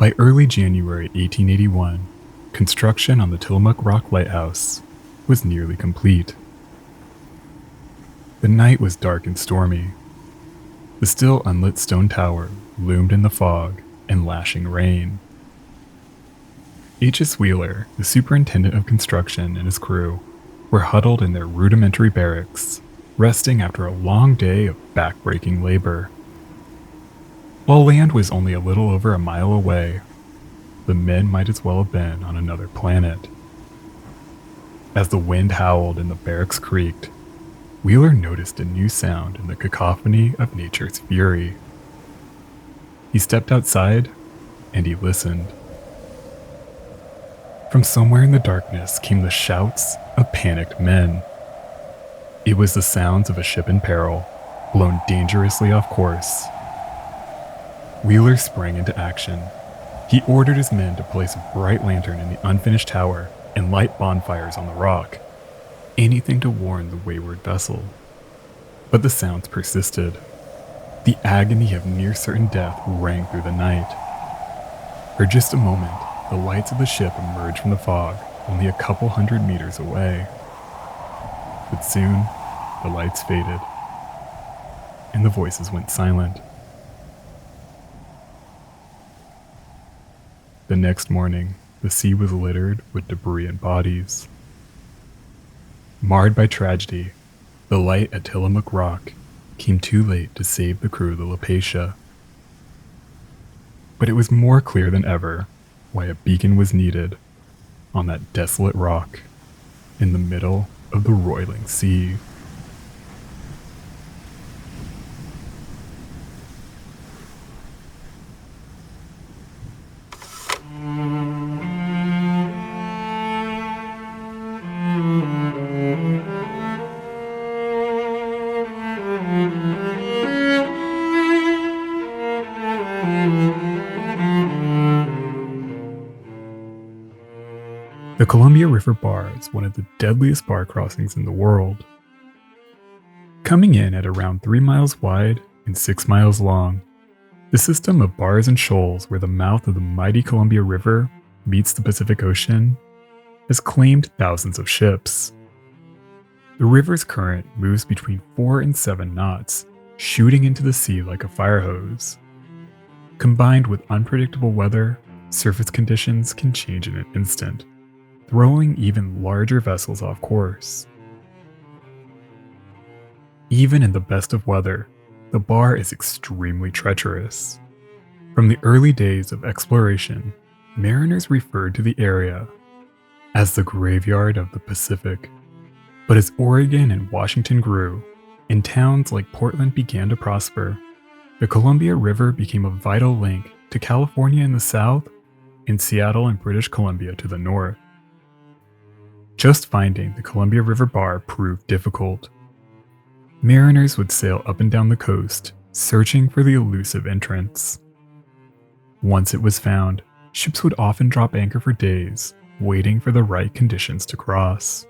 By early January 1881, construction on the Tillamook Rock Lighthouse was nearly complete. The night was dark and stormy. The still unlit stone tower loomed in the fog and lashing rain. H.S. Wheeler, the superintendent of construction, and his crew were huddled in their rudimentary barracks, resting after a long day of back-breaking labor. While land was only a little over a mile away, the men might as well have been on another planet. As the wind howled and the barracks creaked, Wheeler noticed a new sound in the cacophony of nature's fury. He stepped outside and he listened. From somewhere in the darkness came the shouts of panicked men. It was the sounds of a ship in peril, blown dangerously off course. Wheeler sprang into action. He ordered his men to place a bright lantern in the unfinished tower and light bonfires on the rock, anything to warn the wayward vessel. But the sounds persisted. The agony of near-certain death rang through the night. For just a moment, the lights of the ship emerged from the fog only a couple hundred meters away. But soon, the lights faded, and the voices went silent. The next morning, the sea was littered with debris and bodies. Marred by tragedy, the light at Tillamook Rock came too late to save the crew of the Lapacia. But it was more clear than ever why a beacon was needed on that desolate rock in the middle of the roiling sea. The Columbia River Bar is one of the deadliest bar crossings in the world. Coming in at around 3 miles wide and 6 miles long, the system of bars and shoals where the mouth of the mighty Columbia River meets the Pacific Ocean has claimed thousands of ships. The river's current moves between 4 and 7 knots, shooting into the sea like a fire hose. Combined with unpredictable weather, surface conditions can change in an instant, throwing even larger vessels off course. Even in the best of weather, the bar is extremely treacherous. From the early days of exploration, mariners referred to the area as the graveyard of the Pacific. But as Oregon and Washington grew, and towns like Portland began to prosper, the Columbia River became a vital link to California in the south and Seattle and British Columbia to the north. Just finding the Columbia River Bar proved difficult. Mariners would sail up and down the coast, searching for the elusive entrance. Once it was found, ships would often drop anchor for days, waiting for the right conditions to cross.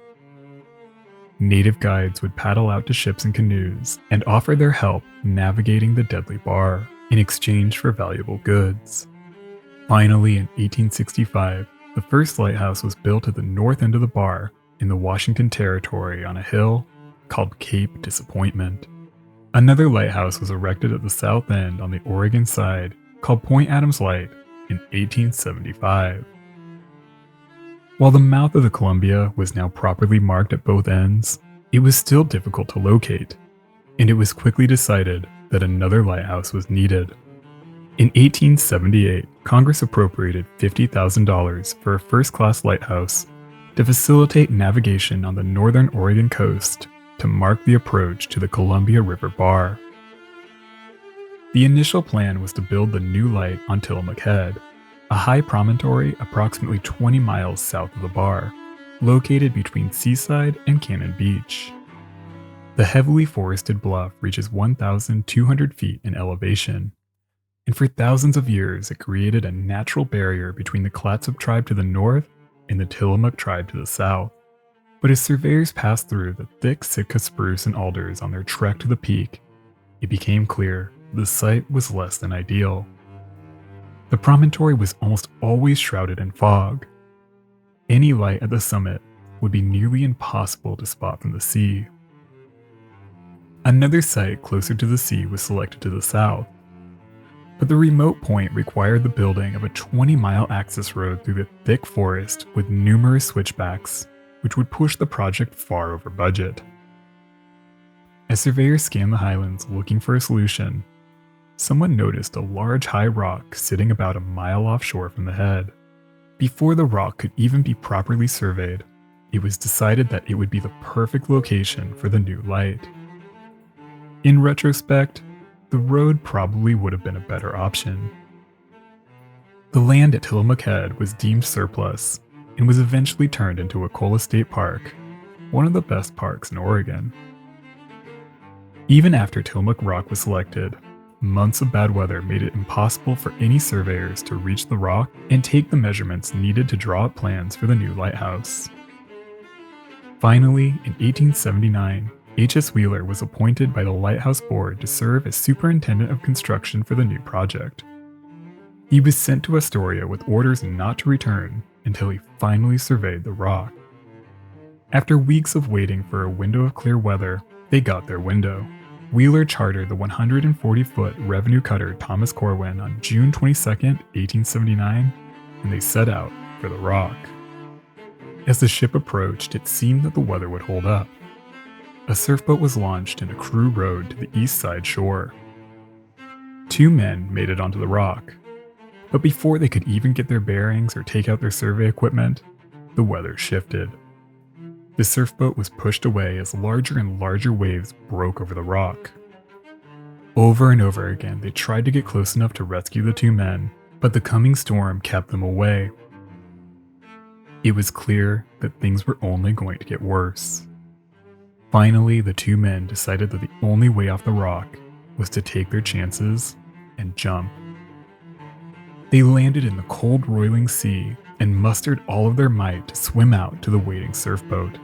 Native guides would paddle out to ships and canoes and offer their help navigating the deadly bar in exchange for valuable goods. Finally, in 1865, the first lighthouse was built at the north end of the bar in the Washington Territory on a hill called Cape Disappointment. Another lighthouse was erected at the south end on the Oregon side called Point Adams Light in 1875. While the mouth of the Columbia was now properly marked at both ends, it was still difficult to locate, and it was quickly decided that another lighthouse was needed. In 1878, Congress appropriated $50,000 for a first-class lighthouse to facilitate navigation on the northern Oregon coast to mark the approach to the Columbia River Bar. The initial plan was to build the new light on Tillamook Head, a high promontory approximately 20 miles south of the bar, located between Seaside and Cannon Beach. The heavily forested bluff reaches 1,200 feet in elevation, and for thousands of years it created a natural barrier between the Clatsop tribe to the north and the Tillamook tribe to the south. But as surveyors passed through the thick Sitka spruce and alders on their trek to the peak, it became clear the site was less than ideal. The promontory was almost always shrouded in fog. Any light at the summit would be nearly impossible to spot from the sea. Another site closer to the sea was selected to the south, but the remote point required the building of a 20-mile access road through the thick forest with numerous switchbacks, which would push the project far over budget. As surveyors scanned the highlands looking for a solution, someone noticed a large high rock sitting about a mile offshore from the head. Before the rock could even be properly surveyed, it was decided that it would be the perfect location for the new light. In retrospect, the road probably would have been a better option. The land at Tillamook Head was deemed surplus and was eventually turned into a Cola State Park, one of the best parks in Oregon. Even after Tillamook Rock was selected, months of bad weather made it impossible for any surveyors to reach the rock and take the measurements needed to draw up plans for the new lighthouse. Finally, in 1879, H.S. Wheeler was appointed by the Lighthouse Board to serve as superintendent of construction for the new project. He was sent to Astoria with orders not to return until he finally surveyed the rock. After weeks of waiting for a window of clear weather, they got their window. Wheeler chartered the 140-foot revenue cutter Thomas Corwin on June 22, 1879, and they set out for the rock. As the ship approached, it seemed that the weather would hold up. A surfboat was launched and a crew rowed to the east side shore. 2 men made it onto the rock, but before they could even get their bearings or take out their survey equipment, the weather shifted. The surfboat was pushed away as larger and larger waves broke over the rock. Over and over again, they tried to get close enough to rescue the 2 men, but the coming storm kept them away. It was clear that things were only going to get worse. Finally, the 2 men decided that the only way off the rock was to take their chances and jump. They landed in the cold, roiling sea and mustered all of their might to swim out to the waiting surfboat.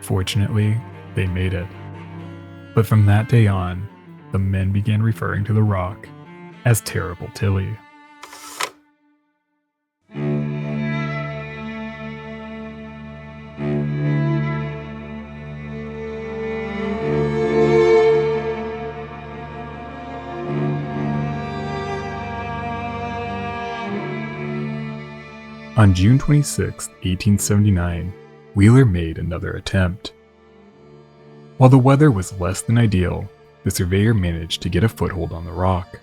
Fortunately, they made it. But from that day on, the men began referring to the rock as Terrible Tilly. On June 26, 1879, Wheeler made another attempt. While the weather was less than ideal, the surveyor managed to get a foothold on the rock.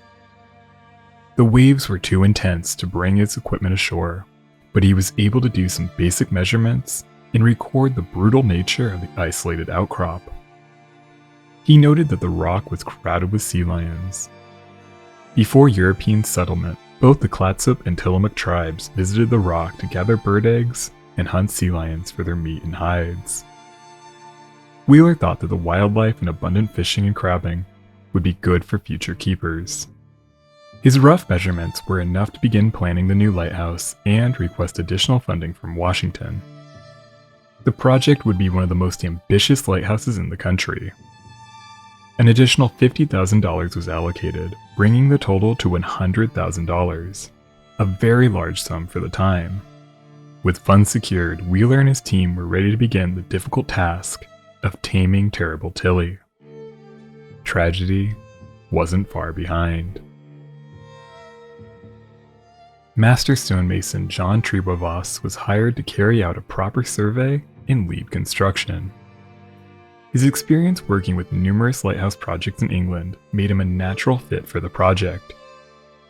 The waves were too intense to bring his equipment ashore, but he was able to do some basic measurements and record the brutal nature of the isolated outcrop. He noted that the rock was crowded with sea lions. Before European settlement, both the Clatsop and Tillamook tribes visited the rock to gather bird eggs and hunt sea lions for their meat and hides. Wheeler thought that the wildlife and abundant fishing and crabbing would be good for future keepers. His rough measurements were enough to begin planning the new lighthouse and request additional funding from Washington. The project would be one of the most ambitious lighthouses in the country. An additional $50,000 was allocated, bringing the total to $100,000, a very large sum for the time. With funds secured, Wheeler and his team were ready to begin the difficult task of taming Terrible Tilly. Tragedy wasn't far behind. Master stonemason John Trebois was hired to carry out a proper survey and lead construction. His experience working with numerous lighthouse projects in England made him a natural fit for the project.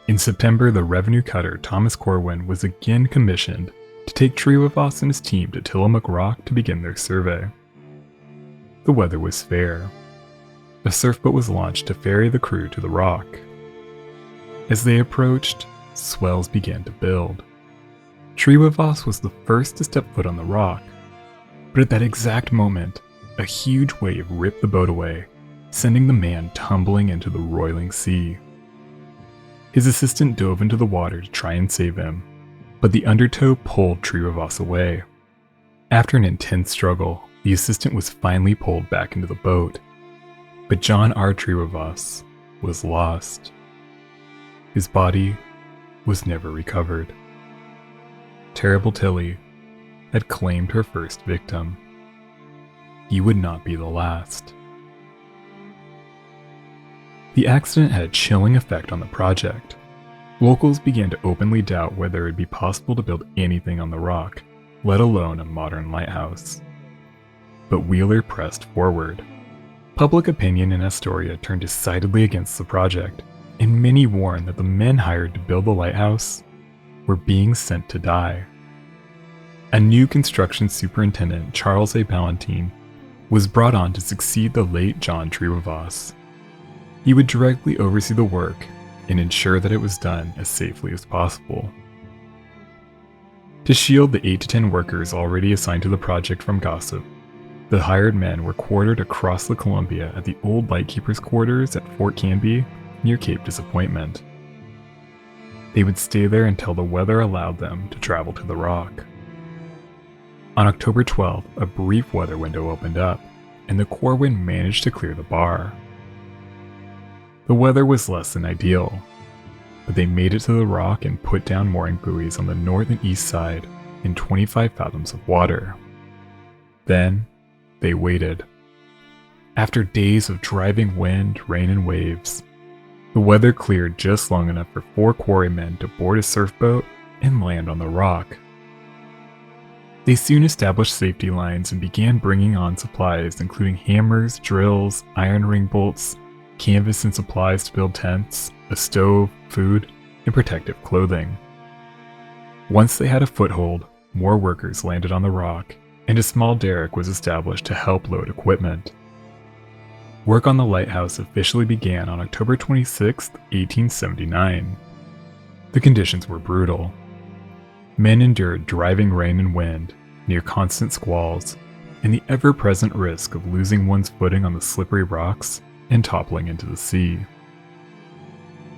In September, the revenue cutter Thomas Corwin was again commissioned to take Trebois and his team to Tillamook Rock to begin their survey. The weather was fair. A surfboat was launched to ferry the crew to the rock. As they approached, swells began to build. Trebois was the first to step foot on the rock, but at that exact moment, a huge wave ripped the boat away, sending the man tumbling into the roiling sea. His assistant dove into the water to try and save him, but the undertow pulled Trebois away. After an intense struggle, the assistant was finally pulled back into the boat, but John R. Trebois was lost. His body was never recovered. Terrible Tilly had claimed her first victim. He would not be the last. The accident had a chilling effect on the project. Locals began to openly doubt whether it would be possible to build anything on the rock, let alone a modern lighthouse. But Wheeler pressed forward. Public opinion in Astoria turned decidedly against the project, and many warned that the men hired to build the lighthouse were being sent to die. A new construction superintendent, Charles A. Ballantine, was brought on to succeed the late John Trevivas. He would directly oversee the work and ensure that it was done as safely as possible. To shield the 8 to 10 workers already assigned to the project from gossip, the hired men were quartered across the Columbia at the old lightkeepers' quarters at Fort Canby near Cape Disappointment. They would stay there until the weather allowed them to travel to the rock. On October 12th, a brief weather window opened up, and the Corwin managed to clear the bar. The weather was less than ideal, but they made it to the rock and put down mooring buoys on the north and east side in 25 fathoms of water. Then, they waited. After days of driving wind, rain, and waves, the weather cleared just long enough for 4 quarrymen to board a surfboat and land on the rock. They soon established safety lines and began bringing on supplies including hammers, drills, iron ring bolts, canvas and supplies to build tents, a stove, food, and protective clothing. Once they had a foothold, more workers landed on the rock, and a small derrick was established to help load equipment. Work on the lighthouse officially began on October 26, 1879. The conditions were brutal. Men endured driving rain and wind, near constant squalls, and the ever-present risk of losing one's footing on the slippery rocks and toppling into the sea.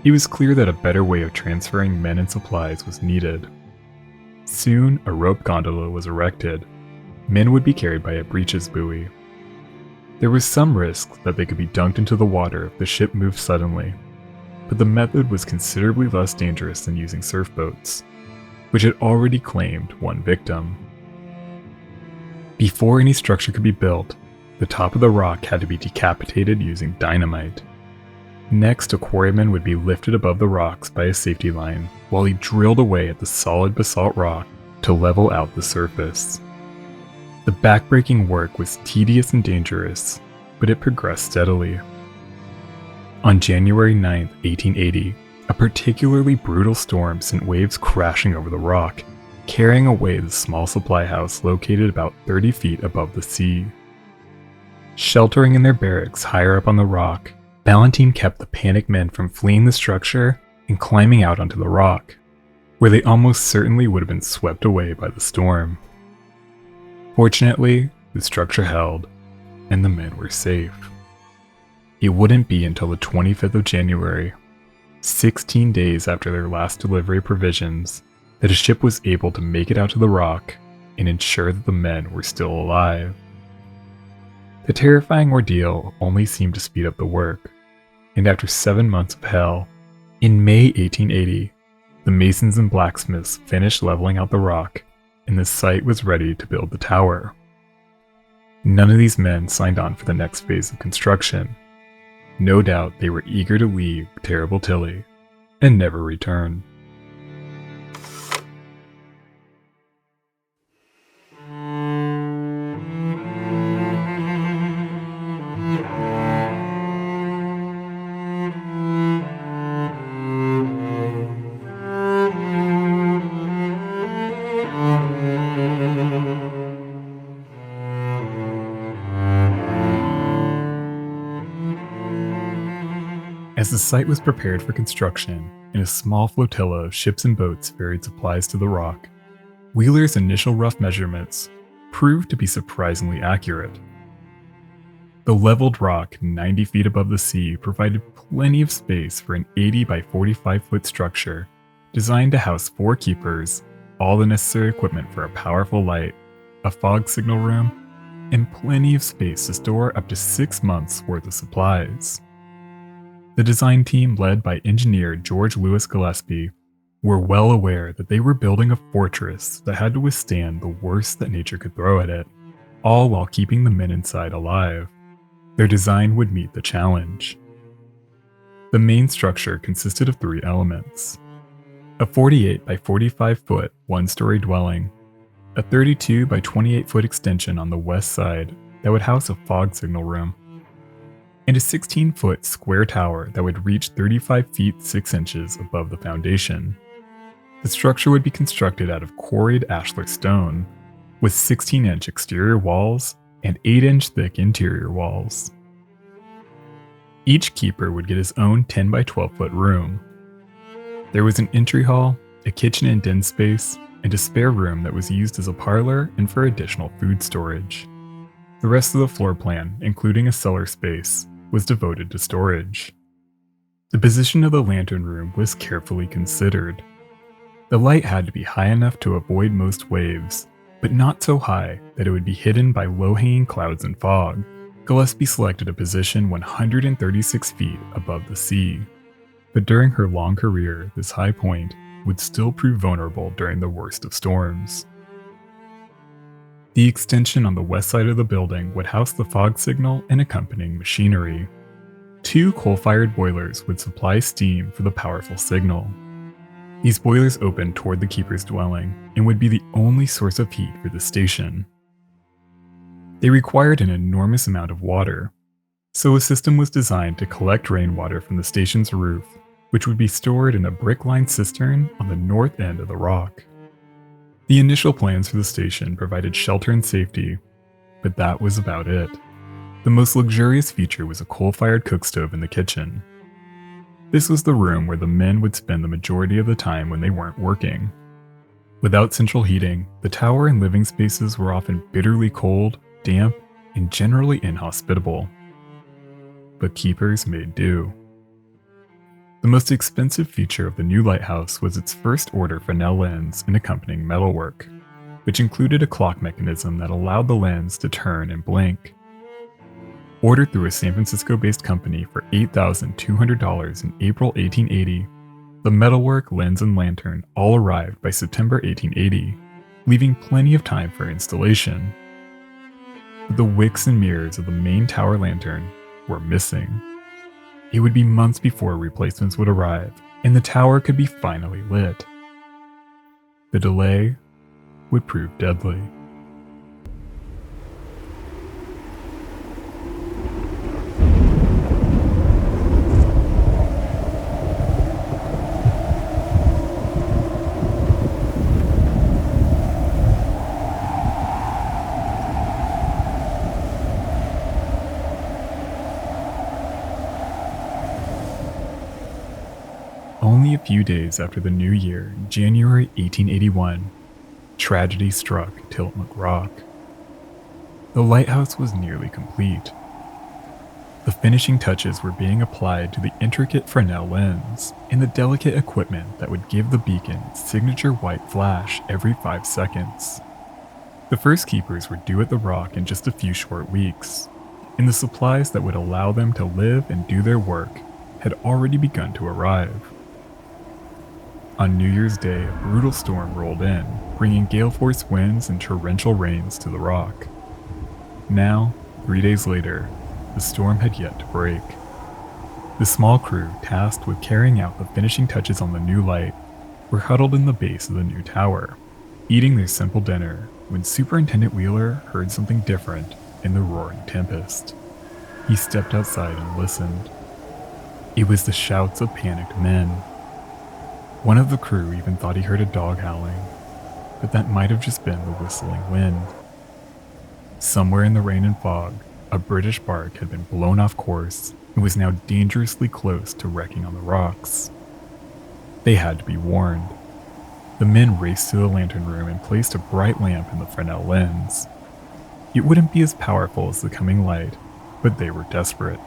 It was clear that a better way of transferring men and supplies was needed. Soon, a rope gondola was erected. Men would be carried by a breeches buoy. There was some risk that they could be dunked into the water if the ship moved suddenly, but the method was considerably less dangerous than using surf boats, which had already claimed one victim. Before any structure could be built, the top of the rock had to be decapitated using dynamite. Next, a quarryman would be lifted above the rocks by a safety line while he drilled away at the solid basalt rock to level out the surface. The backbreaking work was tedious and dangerous, but it progressed steadily. On January 9, 1880, a particularly brutal storm sent waves crashing over the rock, carrying away the small supply house located about 30 feet above the sea. Sheltering in their barracks higher up on the rock, Ballantine kept the panicked men from fleeing the structure and climbing out onto the rock, where they almost certainly would have been swept away by the storm. Fortunately, the structure held, and the men were safe. It wouldn't be until the 25th of January, 16 days after their last delivery of provisions, that a ship was able to make it out to the rock and ensure that the men were still alive. The terrifying ordeal only seemed to speed up the work, and after 7 months of hell, in May 1880, the masons and blacksmiths finished leveling out the rock, and the site was ready to build the tower. None of these men signed on for the next phase of construction. No doubt they were eager to leave Terrible Tilly and never return. As the site was prepared for construction, and a small flotilla of ships and boats ferried supplies to the rock, Wheeler's initial rough measurements proved to be surprisingly accurate. The leveled rock 90 feet above the sea provided plenty of space for an 80 by 45 foot structure designed to house 4 keepers, all the necessary equipment for a powerful light, a fog signal room, and plenty of space to store up to 6 months' worth of supplies. The design team, led by engineer George Louis Gillespie, were well aware that they were building a fortress that had to withstand the worst that nature could throw at it, all while keeping the men inside alive. Their design would meet the challenge. The main structure consisted of 3 elements: a 48 by 45 foot one-story dwelling, a 32 by 28 foot extension on the west side that would house a fog signal room, and a 16-foot square tower that would reach 35 feet 6 inches above the foundation. The structure would be constructed out of quarried ashlar stone, with 16-inch exterior walls and 8-inch thick interior walls. Each keeper would get his own 10 by 12 foot room. There was an entry hall, a kitchen and den space, and a spare room that was used as a parlor and for additional food storage. The rest of the floor plan, including a cellar space, was devoted to storage. The position of the lantern room was carefully considered. The light had to be high enough to avoid most waves, but not so high that it would be hidden by low-hanging clouds and fog. Gillespie selected a position 136 feet above the sea, but during her long career, this high point would still prove vulnerable during the worst of storms. The extension on the west side of the building would house the fog signal and accompanying machinery. 2 coal-fired boilers would supply steam for the powerful signal. These boilers opened toward the keeper's dwelling and would be the only source of heat for the station. They required an enormous amount of water, so a system was designed to collect rainwater from the station's roof, which would be stored in a brick-lined cistern on the north end of the rock. The initial plans for the station provided shelter and safety, but that was about it. The most luxurious feature was a coal-fired cookstove in the kitchen. This was the room where the men would spend the majority of the time when they weren't working. Without central heating, the tower and living spaces were often bitterly cold, damp, and generally inhospitable. But keepers made do. The most expensive feature of the new lighthouse was its first order Fresnel lens and accompanying metalwork, which included a clock mechanism that allowed the lens to turn and blink. Ordered through a San Francisco-based company for $8,200 in April 1880, the metalwork, lens, and lantern all arrived by September 1880, leaving plenty of time for installation. But the wicks and mirrors of the main tower lantern were missing. It would be months before replacements would arrive, and the tower could be finally lit. The delay would prove deadly. Only a few days after the new year, January 1881, tragedy struck Tillamook Rock. The lighthouse was nearly complete. The finishing touches were being applied to the intricate Fresnel lens and the delicate equipment that would give the beacon its signature white flash every 5 seconds. The first keepers were due at the rock in just a few short weeks, and the supplies that would allow them to live and do their work had already begun to arrive. On New Year's Day, a brutal storm rolled in, bringing gale-force winds and torrential rains to the rock. Now, 3 days later, the storm had yet to break. The small crew tasked with carrying out the finishing touches on the new light were huddled in the base of the new tower, eating their simple dinner when Superintendent Wheeler heard something different in the roaring tempest. He stepped outside and listened. It was the shouts of panicked men. One of the crew even thought he heard a dog howling, but that might have just been the whistling wind. Somewhere in the rain and fog, a British bark had been blown off course and was now dangerously close to wrecking on the rocks. They had to be warned. The men raced to the lantern room and placed a bright lamp in the Fresnel lens. It wouldn't be as powerful as the coming light, but they were desperate.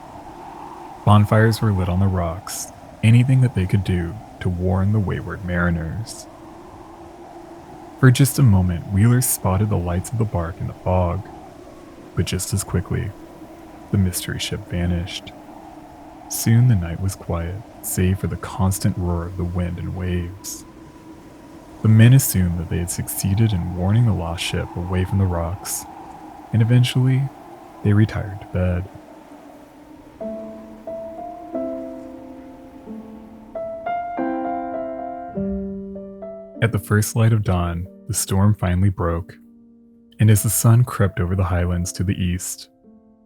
Bonfires were lit on the rocks, anything that they could do to warn the wayward mariners. For just a moment, Wheeler spotted the lights of the bark in the fog, but just as quickly, the mystery ship vanished. Soon the night was quiet, save for the constant roar of the wind and waves. The men assumed that they had succeeded in warning the lost ship away from the rocks, and eventually, they retired to bed. At the first light of dawn, the storm finally broke, and as the sun crept over the highlands to the east,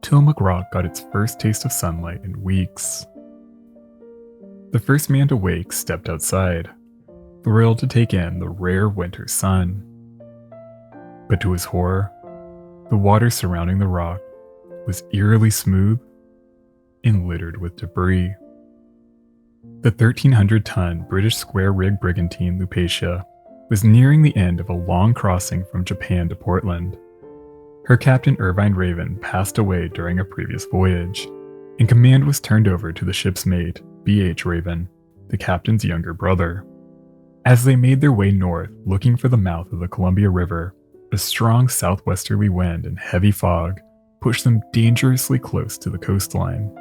Tillamook Rock got its first taste of sunlight in weeks. The first man to wake stepped outside, thrilled to take in the rare winter sun. But to his horror, the water surrounding the rock was eerily smooth and littered with debris. The 1,300-ton British square-rig brigantine Lupatia was nearing the end of a long crossing from Japan to Portland. Her captain Irvine Raven passed away during a previous voyage, and command was turned over to the ship's mate, B.H. Raven, the captain's younger brother. As they made their way north looking for the mouth of the Columbia River, a strong southwesterly wind and heavy fog pushed them dangerously close to the coastline.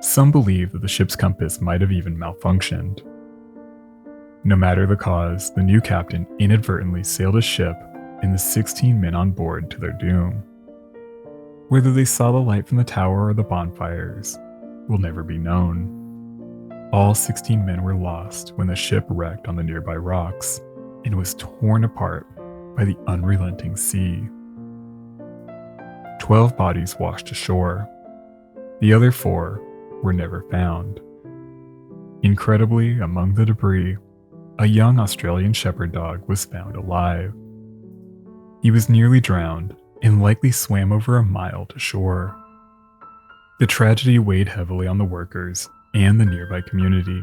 Some believe that the ship's compass might have even malfunctioned. No matter the cause, the new captain inadvertently sailed his ship and the 16 men on board to their doom. Whether they saw the light from the tower or the bonfires will never be known. All 16 men were lost when the ship wrecked on the nearby rocks and was torn apart by the unrelenting sea. 12 bodies washed ashore. The other 4 were never found. Incredibly, among the debris, a young Australian shepherd dog was found alive. He was nearly drowned and likely swam over a mile to shore. The tragedy weighed heavily on the workers and the nearby community,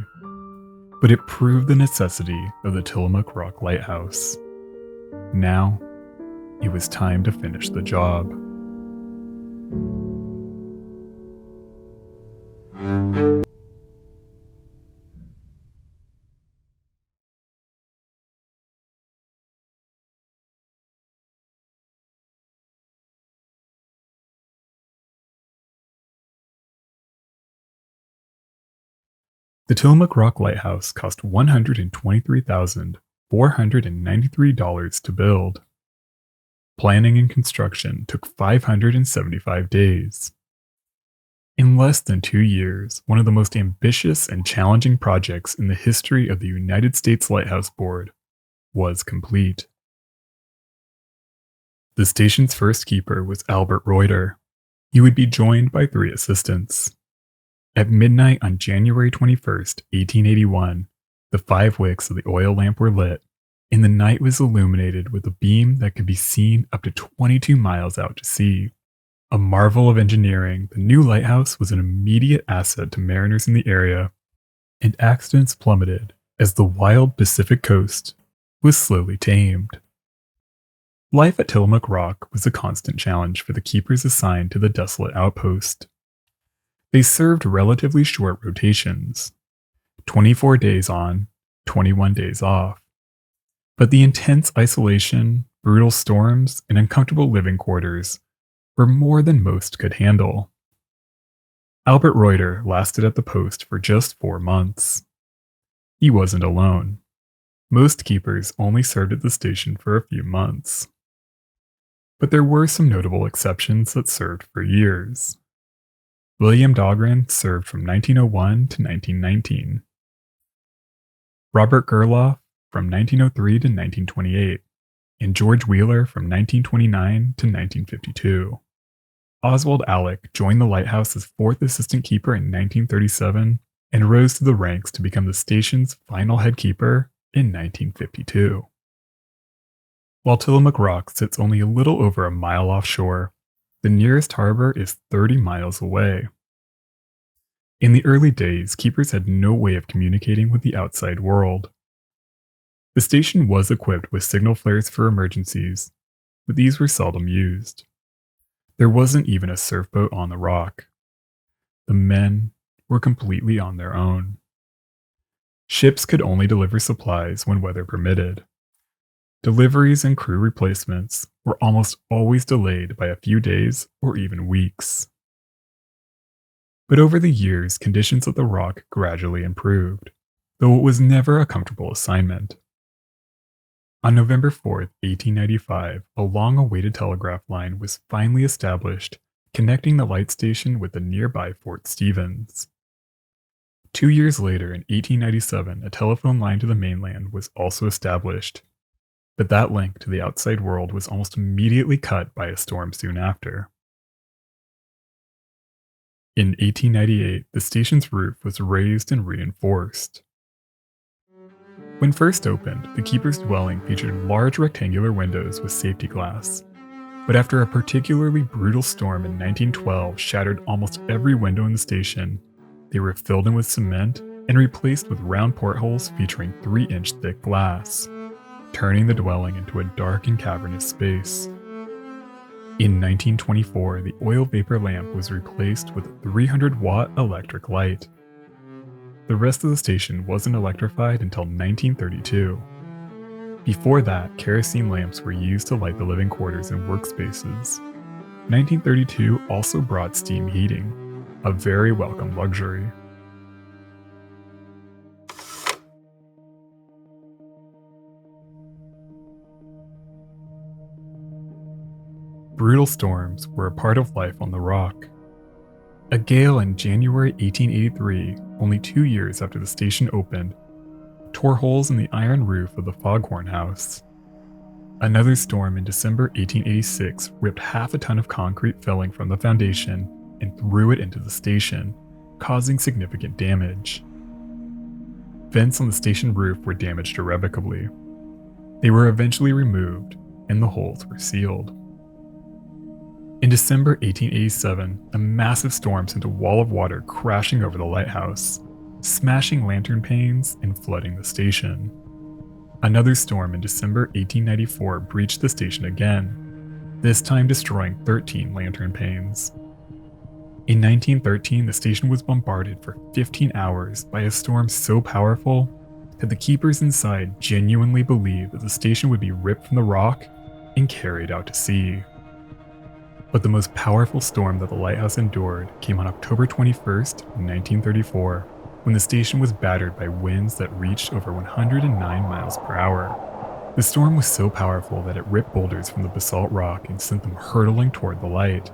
but it proved the necessity of the Tillamook Rock Lighthouse. Now, it was time to finish the job. The Tillamook Rock Lighthouse cost $123,493 to build. Planning and construction took 575 days. In less than 2 years, one of the most ambitious and challenging projects in the history of the United States Lighthouse Board was complete. The station's first keeper was Albert Reuter. He would be joined by 3 assistants. At midnight on January 21st, 1881, the 5 wicks of the oil lamp were lit, and the night was illuminated with a beam that could be seen up to 22 miles out to sea. A marvel of engineering, the new lighthouse was an immediate asset to mariners in the area, and accidents plummeted as the wild Pacific coast was slowly tamed. Life at Tillamook Rock was a constant challenge for the keepers assigned to the desolate outpost. They served relatively short rotations, 24 days on, 21 days off. But the intense isolation, brutal storms, and uncomfortable living quarters were more than most could handle. Albert Reuter lasted at the post for just 4 months. He wasn't alone. Most keepers only served at the station for a few months. But there were some notable exceptions that served for years. William Dahlgren served from 1901 to 1919. Robert Gerloff from 1903 to 1928, and George Wheeler from 1929 to 1952. Oswald Alec joined the lighthouse as 4th assistant keeper in 1937 and rose to the ranks to become the station's final head keeper in 1952. While Tillamook Rock sits only a little over a mile offshore, the nearest harbor is 30 miles away. In the early days, keepers had no way of communicating with the outside world. The station was equipped with signal flares for emergencies, but these were seldom used. There wasn't even a surf boat on the rock. The men were completely on their own. Ships could only deliver supplies when weather permitted. Deliveries and crew replacements were almost always delayed by a few days or even weeks. But over the years, conditions at the rock gradually improved, though it was never a comfortable assignment. On November 4th, 1895, a long-awaited telegraph line was finally established, connecting the light station with the nearby Fort Stevens. 2 years later, in 1897, a telephone line to the mainland was also established, but that link to the outside world was almost immediately cut by a storm soon after. In 1898, the station's roof was raised and reinforced. When first opened, the keeper's dwelling featured large rectangular windows with safety glass. But after a particularly brutal storm in 1912 shattered almost every window in the station, they were filled in with cement and replaced with round portholes featuring 3-inch thick glass, turning the dwelling into a dark and cavernous space. In 1924, the oil vapor lamp was replaced with a 300-watt electric light. The rest of the station wasn't electrified until 1932. Before that, kerosene lamps were used to light the living quarters and workspaces. 1932 also brought steam heating, a very welcome luxury. Brutal storms were a part of life on the Rock. A gale in January 1883, only 2 years after the station opened, tore holes in the iron roof of the Foghorn House. Another storm in December 1886 ripped half a ton of concrete filling from the foundation and threw it into the station, causing significant damage. Vents on the station roof were damaged irrevocably. They were eventually removed, and the holes were sealed. In December 1887, a massive storm sent a wall of water crashing over the lighthouse, smashing lantern panes and flooding the station. Another storm in December 1894 breached the station again, this time destroying 13 lantern panes. In 1913, the station was bombarded for 15 hours by a storm so powerful that the keepers inside genuinely believed that the station would be ripped from the rock and carried out to sea. But the most powerful storm that the lighthouse endured came on October 21st, 1934, when the station was battered by winds that reached over 109 miles per hour. The storm was so powerful that it ripped boulders from the basalt rock and sent them hurtling toward the light.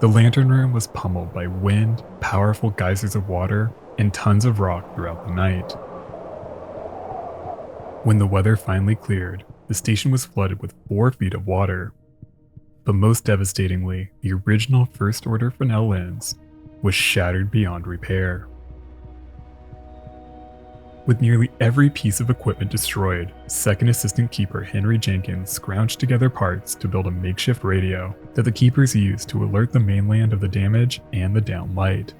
The lantern room was pummeled by wind, powerful geysers of water, and tons of rock throughout the night. When the weather finally cleared, the station was flooded with 4 feet of water. But most devastatingly, the original first-order Fresnel lens was shattered beyond repair. With nearly every piece of equipment destroyed, second assistant keeper Henry Jenkins scrounged together parts to build a makeshift radio that the keepers used to alert the mainland of the damage and the down light.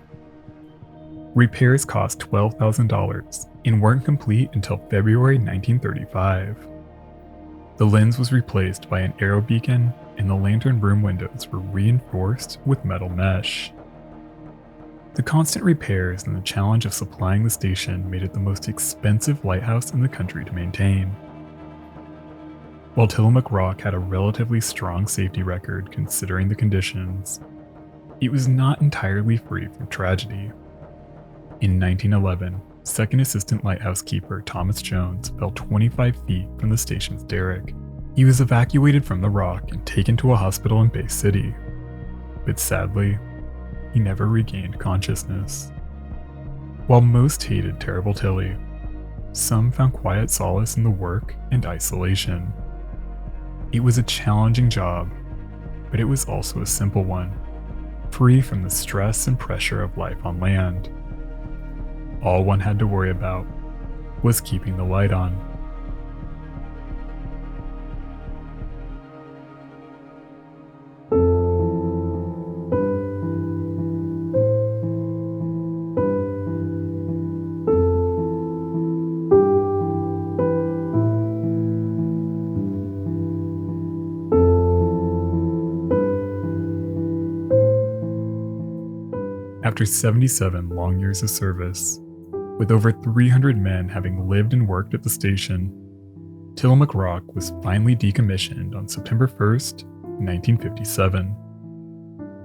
Repairs cost $12,000 and weren't complete until February 1935. The lens was replaced by an aero beacon, and the lantern room windows were reinforced with metal mesh. The constant repairs and the challenge of supplying the station made it the most expensive lighthouse in the country to maintain. While Tillamook Rock had a relatively strong safety record considering the conditions, it was not entirely free from tragedy. In 1911, second assistant lighthouse keeper Thomas Jones fell 25 feet from the station's derrick. He was evacuated from the Rock and taken to a hospital in Bay City, but sadly, he never regained consciousness. While most hated Terrible Tilly, some found quiet solace in the work and isolation. It was a challenging job, but it was also a simple one, free from the stress and pressure of life on land. All one had to worry about was keeping the light on. After 77 long years of service, with over 300 men having lived and worked at the station, Tillamook Rock was finally decommissioned on September 1st, 1957.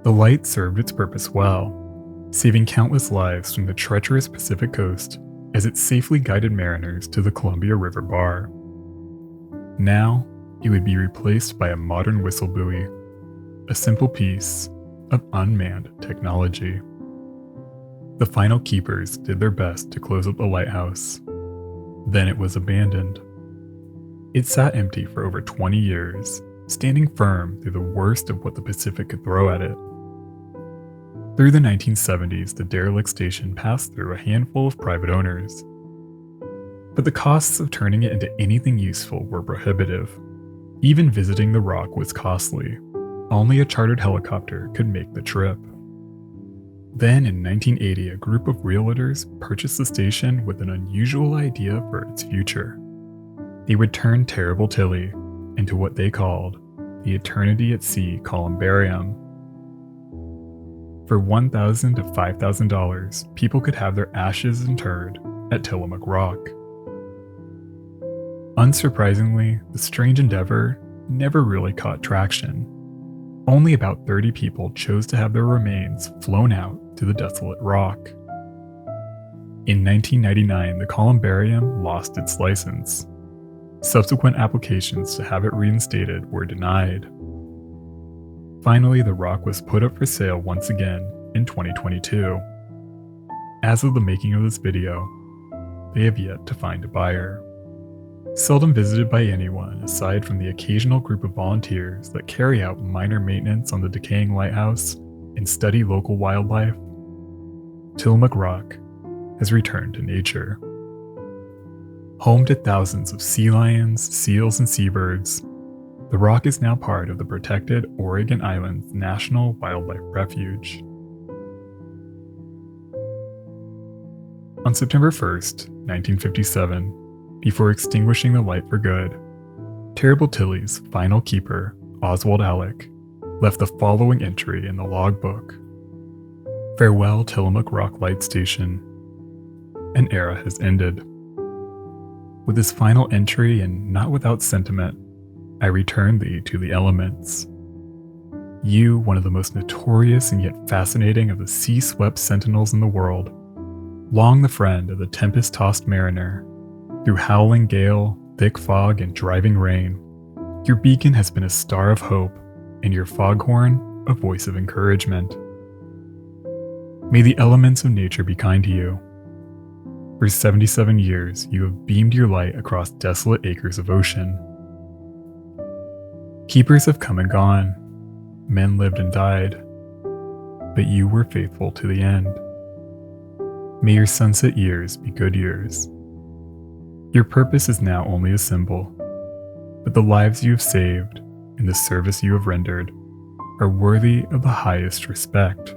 The light served its purpose well, saving countless lives from the treacherous Pacific coast as it safely guided mariners to the Columbia River Bar. Now, it would be replaced by a modern whistle buoy, a simple piece of unmanned technology. The final keepers did their best to close up the lighthouse. Then it was abandoned. It sat empty for over 20 years, standing firm through the worst of what the Pacific could throw at it. Through the 1970s, the derelict station passed through a handful of private owners. But the costs of turning it into anything useful were prohibitive. Even visiting the rock was costly. Only a chartered helicopter could make the trip. Then in 1980, a group of realtors purchased the station with an unusual idea for its future. They would turn Terrible Tilly into what they called the Eternity at Sea Columbarium. For $1,000 to $5,000, people could have their ashes interred at Tillamook Rock. Unsurprisingly, the strange endeavor never really caught traction. Only about 30 people chose to have their remains flown out to the desolate rock. In 1999, the columbarium lost its license. Subsequent applications to have it reinstated were denied. Finally, the rock was put up for sale once again in 2022. As of the making of this video, they have yet to find a buyer. Seldom visited by anyone aside from the occasional group of volunteers that carry out minor maintenance on the decaying lighthouse and study local wildlife, Tillamook Rock has returned to nature. Home to thousands of sea lions, seals, and seabirds, the rock is now part of the protected Oregon Islands National Wildlife Refuge. On September 1st, 1957, before extinguishing the light for good, Terrible Tilly's final keeper, Oswald Alec, left the following entry in the logbook. Farewell, Tillamook Rock Light Station. An era has ended. With this final entry, and not without sentiment, I return thee to the elements. You, one of the most notorious and yet fascinating of the sea-swept sentinels in the world, long the friend of the tempest-tossed mariner, through howling gale, thick fog, and driving rain, your beacon has been a star of hope, and your foghorn a voice of encouragement. May the elements of nature be kind to you. For 77 years, you have beamed your light across desolate acres of ocean. Keepers have come and gone. Men lived and died. But you were faithful to the end. May your sunset years be good years. Your purpose is now only a symbol, but the lives you have saved and the service you have rendered are worthy of the highest respect.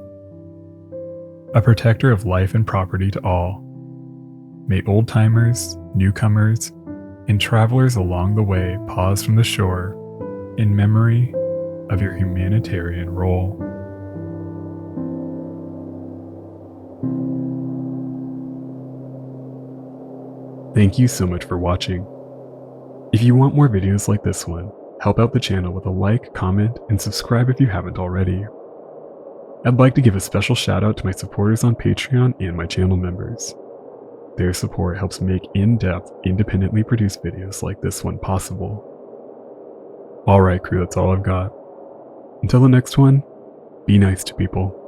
A protector of life and property to all, may old-timers, newcomers, and travelers along the way pause from the shore in memory of your humanitarian role. Thank you so much for watching. If you want more videos like this one, help out the channel with a like, comment, and subscribe if you haven't already. I'd like to give a special shout out to my supporters on Patreon and my channel members. Their support helps make in-depth, independently produced videos like this one possible. Alright crew, that's all I've got. Until the next one, be nice to people.